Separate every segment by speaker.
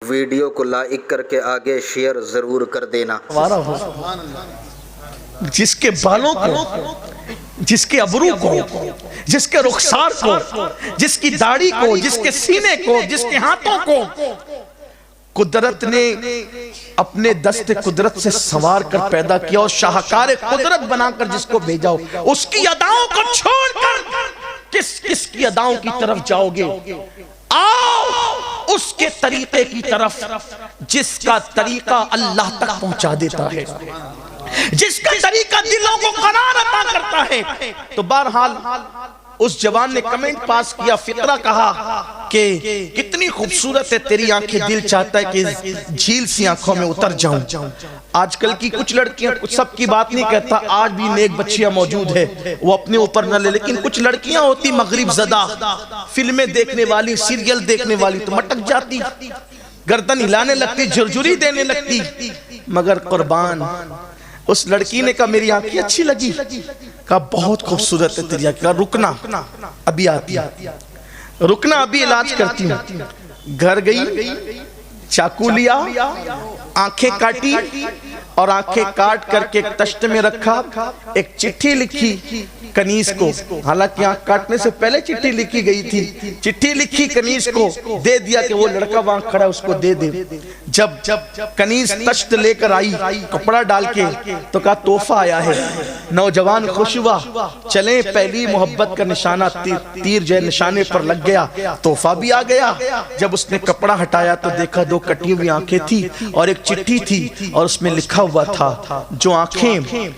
Speaker 1: Video کو like کر کے آگے شیئر ضرور کر دینا۔
Speaker 2: جس کے بالوں کو، جس کے ابرو کو، جس کے رخسار کو، جس کی داڑھی کو، جس کے سینے کو، جس کے ہاتھوں کو قدرت نے اپنے دست قدرت سے سنوار کر پیدا کیا اور شاہکار قدرت بنا کر جس کو بھیجا ہو، اس کی اداؤں کو چھوڑ کر کس کی اداؤں کی طرف جاؤ گے؟ آؤ اس کے طریقے کی طرف جس کا طریقہ اللہ تک پہنچا دیتا ہے، جس کا طریقہ دلوں کو قرار عطا کرتا ہے۔ تو بہرحال اس جوان نے کمنٹ پاس کیا، فقرہ کہا کہ کتنی خوبصورت ہے تیری آنکھیں، دل چاہتا ہے کہ جھیل سی آنکھوں میں اتر جاؤں۔ آج کل کی کچھ لڑکیاں، سب کی بات نہیں کہتا، آج بھی نیک بچیاں موجود ہے، وہ اپنے اوپر نہ لے، لیکن کچھ لڑکیاں ہوتی مغرب زدہ، فلمیں دیکھنے والی، سیریل دیکھنے والی، تو مٹک جاتی، گردن ہلانے لگتی، جھرجھری دینے لگتی۔ مگر قربان اس لڑکی نے کہا میری آنکھیں اچھی لگی، کہا بہت خوبصورت ہے تیری آنکھیں، کہا رکنا ابھی آتی، رکنا ابھی علاج کرتی ہوں۔ گھر گئی، چاقو لیا، آنکھیں کاٹی اور آنکھیں کاٹ کر کے ایک تشت میں رکھا، ایک چٹھی لکھی کنیز کو، حالانکہ آنکھ کاٹنے سے پہلے چٹھی لکھی گئی تھی، چٹھی لکھی کنیز کو دے دیا کہ وہ لڑکا وہاں کھڑا ہے اس کو دے دے۔ جب کنیز تشت لے کر آئی کپڑا ڈال کے تو کہا تحفہ آیا ہے۔ نوجوان خوش ہوا، چلیں پہلی محبت کا نشانہ تیر جو نشانے پر لگ گیا، تحفہ بھی آ گیا۔ جب اس نے کپڑا ہٹایا تو دیکھا دو کٹی ہوئی آنکھیں تھی اور ایک چٹھی تھی اور اس میں لکھا ہوا تھا جو آنکھیں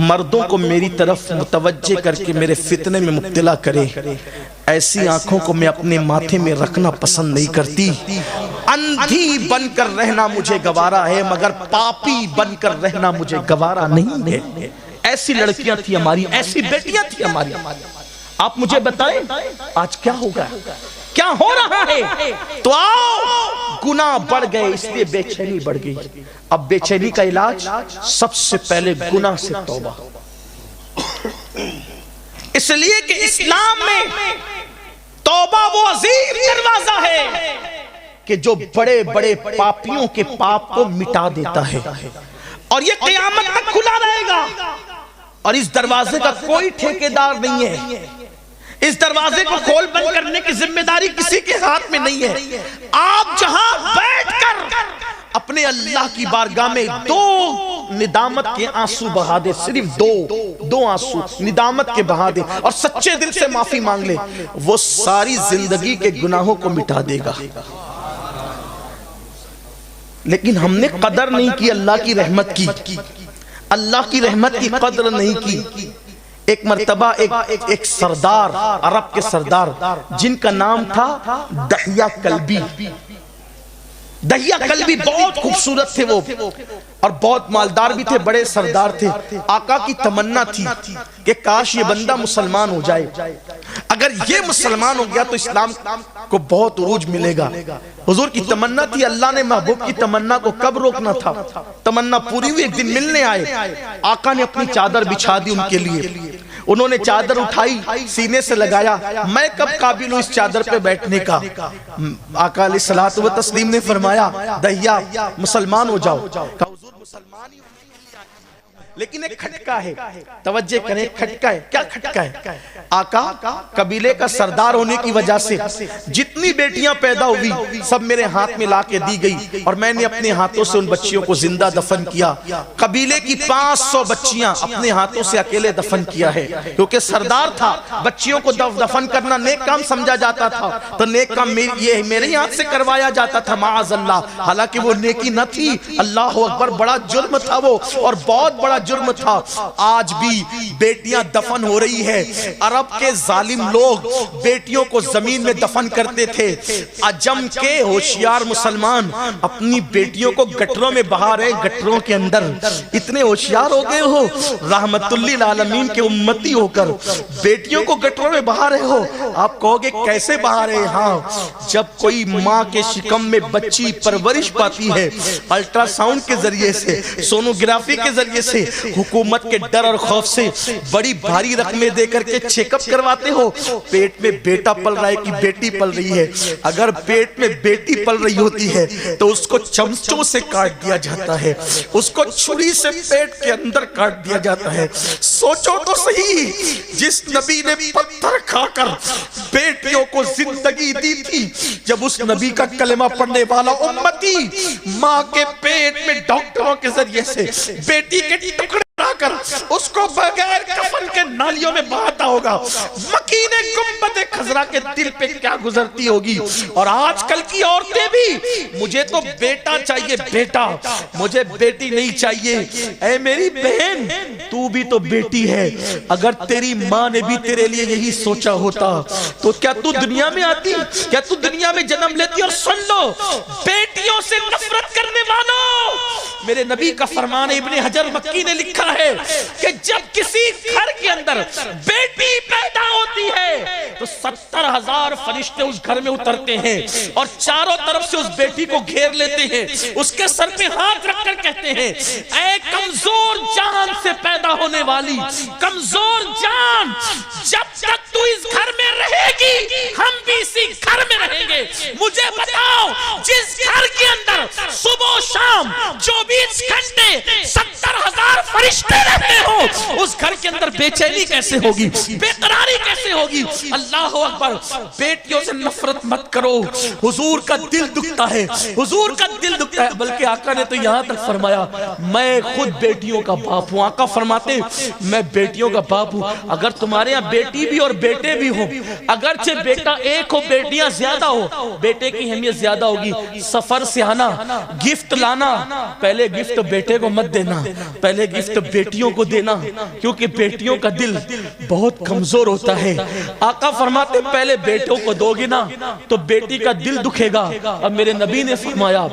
Speaker 2: مردوں کو میری طرف متوجہ کر کے میرے فتنے میں مبتلا کرے، ایسی آنکھوں کو میں اپنے ماتھے میں رکھنا پسند نہیں کرتی۔ اندھی بن کر رہنا مجھے گوارا ہے مگر پاپی بن کر رہنا مجھے گوارا نہیں ہے۔ ایسی لڑکیاں تھی ہماری، ایسی بیٹیاں تھی ہماری۔ آپ مجھے بتائیں آج کیا ہوگا، کیا ہو رہا ہے؟ تو آؤ، گناہ بڑھ گئے اس لیے بے چینی بڑھ گئی۔ اب بے چینی کا علاج سب سے پہلے گناہ سے توبہ، اس لیے کہ اسلام میں توبہ وہ عظیم دروازہ ہے کہ جو بڑے بڑے پاپیوں کے پاپ کو مٹا دیتا ہے، اور یہ قیامت تک کھلا رہے گا، اور اس دروازے کا کوئی ٹھیکیدار نہیں ہے، اس دروازے کو کھول بند کرنے کی ذمہ داری کسی کے ہاتھ میں نہیں ہے۔ آپ جہاں بیٹھ کر اپنے اللہ کی بارگاہ میں دو ندامت کے آنسو بہا دے، صرف دو آنسو ندامت کے بہا دے اور سچے دل سے معافی مانگ لے، وہ ساری زندگی کے گناہوں کو مٹا دے گا۔ لیکن ہم نے قدر نہیں کی اللہ کی رحمت کی، اللہ کی رحمت کی قدر نہیں کی۔ ایک مرتبہ ایک سردار، عرب کے سردار جن کا نام تھا دحیہ کلبی، دحیہ کلبی بہت خوبصورت تھے وہ اور بہت مالدار بھی تھے، بڑے سردار تھے۔ آقا کی تمنا تھی کہ کاش یہ بندہ مسلمان ہو جائے، اگر یہ مسلمان ہو گیا تو اسلام کو بہت عروج ملے گا۔ حضور کی تمنا تھی، اللہ نے محبوب کی تمنا کو کب روکنا تھا؟ تمنا پوری ہوئی، ایک دن ملنے آئے، آقا نے اپنی چادر بچھا دی ان کے لیے، انہوں نے چادر اٹھائی سینے سے لگایا، میں کب قابل ہوں اس چادر پہ بیٹھنے کا؟ آقا علیہ الصلوۃ والتسلیم نے فرمایا دحیہ مسلمان ہو جاؤ۔ کہا حضور مسلمان ہی لیکن ایک کھٹکا ہے، توجہ کریں، کھٹکا ہے۔ کیا کھٹکا ہے؟ آقا قبیلے کا سردار ہونے کی وجہ سے جتنی بیٹیاں پیدا ہوئی سب میرے ہاتھ میں لا کے دی گئی اور میں نے اپنے ہاتھوں سے ان بچیوں کو زندہ دفن کیا۔ قبیلے کی 500 بچیاں اپنے ہاتھوں سے اکیلے دفن کیا ہے، کیونکہ سردار تھا، بچیوں کو دفن کرنا نیک کام سمجھا جاتا تھا، تو نیک کام یہ میرے ہاتھ سے کروایا جاتا تھا، معاذ اللہ، حالانکہ وہ نیکی نہ تھی، اللہ اکبر، بڑا جرم تھا وہ، اور بہت بڑا جرم تھا۔ آج بھی بیٹیاں دفن ہو رہی ہے، عرب کے ظالم لوگ بیٹیوں کو زمین میں دفن کرتے تھے، عجم کے ہوشیار مسلمان اپنی بیٹیوں کو گٹروں میں بہا رہے، گٹروں کے اندر۔ اتنے ہوشیار ہو گئے ہو، رحمت للعالمین کے امتی ہو کر بیٹیوں کو گٹروں میں بہا رہے ہو۔ آپ کہو گے کیسے بہا رہے؟ ہاں، جب کوئی ماں کے شکم میں بچی پرورش پاتی ہے، الٹرا ساؤنڈ کے ذریعے سے، سونوگرافی کے ذریعے سے، سے حکومت کے ڈر اور خوف سے بڑی بھاری رقمیں دے کر کے چیک اپ کرواتے ہو. پیٹ میں بیٹا پل رہا ہے کہ بیٹی پل رہی ہے؟ اگر پیٹ میں بیٹی پل رہی ہوتی ہے تو اس کو چمچوں سے کاٹ دیا جاتا ہے, اس کو چھری سے پیٹ کے اندر کاٹ دیا جاتا ہے. سوچو تو صحیح, جس نبی نے پتھر کھا کر بیٹیوں کو زندگی دی تھی, جب اس نبی کا کلمہ پڑھنے والا امتی ماں کے پیٹ میں ڈاکٹروں کے ذریعے سے بیٹی کے ٹکڑے لا کر اس کو بغیر کفن کے نالیوں میں بہاتا ہوگا, مکین گنبد خضرا کے دل پہ کیا گزرتی ہوگی. اور آج کل کی عورتیں بھی مجھے تو بیٹا چاہیے بیٹا, مجھے بیٹی نہیں چاہیے. اے میری بہن, تو بھی تو بیٹی ہے. اگر تیری ماں نے بھی تیرے لیے یہی سوچا ہوتا تو کیا تو دنیا میں آتی, کیا تو دنیا میں جنم لیتی؟ اور سن لو, بیٹیوں سے نفرت کرنے والوں, میرے نبی کا فرمان ابن حجر مکی نے لکھا ہے کہ جب کسی گھر کے اندر بیٹی پیدا ہوتی ہے تو 70,000 فرشتے اس گھر میں اترتے ہیں اور چاروں طرف سے اس بیٹی کو گھیر لیتے ہیں, اس کے سر پہ ہاتھ رکھ کر کہتے ہیں, اے کمزور جان سے پیدا ہونے والی کمزور جان, جب تک تو اس گھر میں رہے گی ہم بھی اسی گھر میں رہیں گے. مجھے بتاؤ, جس گھر کے اندر صبح و شام 24 گھنٹے 70,000 فرشتے رہتے ہو, اس گھر کے اندر بے چینی کیسے ہوگی, بے قراری کیسے ہوگی؟ اللہ اکبر. بیٹیوں سے نفرت مت کرو, حضور کا دل دکھتا ہے, حضور کا دل دکھتا ہے. بلکہ آقا نے تو یہاں تک فرمایا, میں خود بیٹیوں کا باپ ہوں. آقا فرماتے میں بیٹیوں کا باپ ہوں. اگر تمہارے یہاں بیٹی بھی اور بیٹے بھی ہوں, اگرچہ بیٹا ایک ہو بیٹیاں زیادہ ہو, بیٹے کی اہمیت زیادہ ہوگی. سفر سے آنا, گفٹ لانا, پہلے گفٹ بیٹے کو مت دینا, پہلے گفٹ بیٹیوں کو دینا, کیونکہ بیٹیوں کا دل بہت کمزور ہوتا ہے. آقا فرماتے پہلے بیٹوں کو دو گے نا تو بیٹی کا دل دکھے گا. اب میرے نبی نے فرمایا,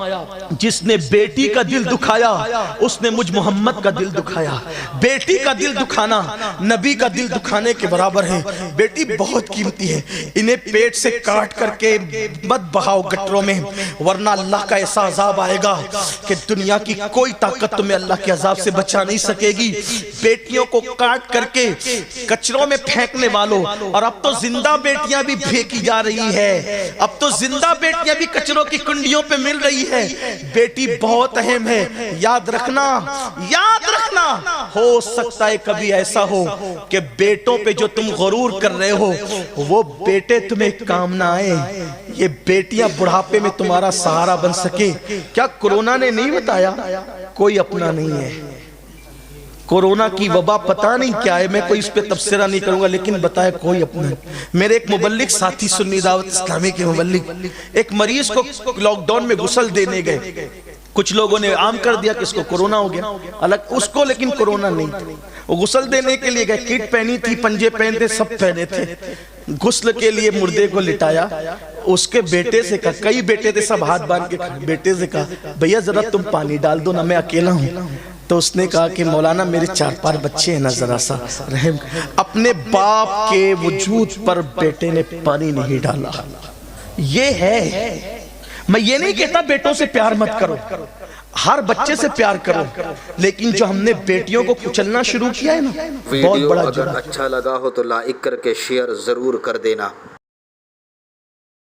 Speaker 2: جس نے بیٹی کا دل دکھایا اس نے مجھ محمد کا دل دکھایا. بیٹی کا دل دکھانا نبی کا دل دکھانے کے برابر ہے. بیٹی بہت قیمتی ہے, انہیں پیٹ سے کاٹ کر کے مت بہاؤ گٹروں میں, ورنہ اللہ کا ایسا عذاب آئے گا کہ دنیا کی کوئی طاقت تمہیں اللہ کے عذاب سے بچا نہیں سکے گی. بیٹیوں کو کاٹ کر کے کچروں میں پھینکنے والوں, اور اب تو زندہ بیٹیاں بھی پھینکی جا رہی ہے, اب تو زندہ بیٹیاں بھی کچروں کی کنڈیوں پہ مل رہی ہے. بیٹی بہت اہم ہے, یاد رکھنا, یاد رکھنا. ہو سکتا ہے کبھی ایسا ہو کہ بیٹوں پہ جو تم غرور کر رہے ہو وہ بیٹے تمہیں کام نہ آئے, یہ بیٹیاں بڑھاپے میں تمہارا سہارا بن سکے. کیا کورونا نے نہیں بتایا کوئی اپنا نہیں ہے؟ کورونا کی وبا پتہ نہیں کیا ہے, میں کوئی اس پہ تبصرہ نہیں کروں گا, لیکن بتایا کوئی اپنا. میرے ایک مبلغ ساتھی سنی دعوت اسلامی کے مبلغ ایک مریض کو لاک ڈاؤن میں غسل دینے گئے. کچھ لوگوں نے عام کر دیا کہ اس کو کورونا ہو گیا, الگ اس کو لیکن کورونا نہیں تھا. وہ غسل دینے کے لیے گئے, کٹ پہنی تھی, پنجے پہنتے, سب پہنے تھے. غسل کے لیے مردے کو لٹایا, اس کے بیٹے سے کہا, کئی بیٹے تھے سب ہاتھ باندھ کے, بیٹے سے کہا بھیا ذرا تم پانی ڈال دو نا, میں اکیلا ہوں. تو اس نے کہا کہ مولانا میرے 4-5 بچے ہیں نا, ذرا سا رحم. اپنے باپ کے وجود پر بیٹے نے پانی نہیں ڈالا. یہ ہے, میں یہ نہیں کہتا بیٹوں سے پیار مت کرو, ہر بچے سے پیار کرو, لیکن جو ہم نے بیٹیوں کو کچلنا شروع کیا ہے نا, بہت
Speaker 1: ویڈیو
Speaker 2: بڑا
Speaker 1: اگر
Speaker 2: جرم.
Speaker 1: اچھا لگا ہو تو لائک کر کے شیئر ضرور کر دینا.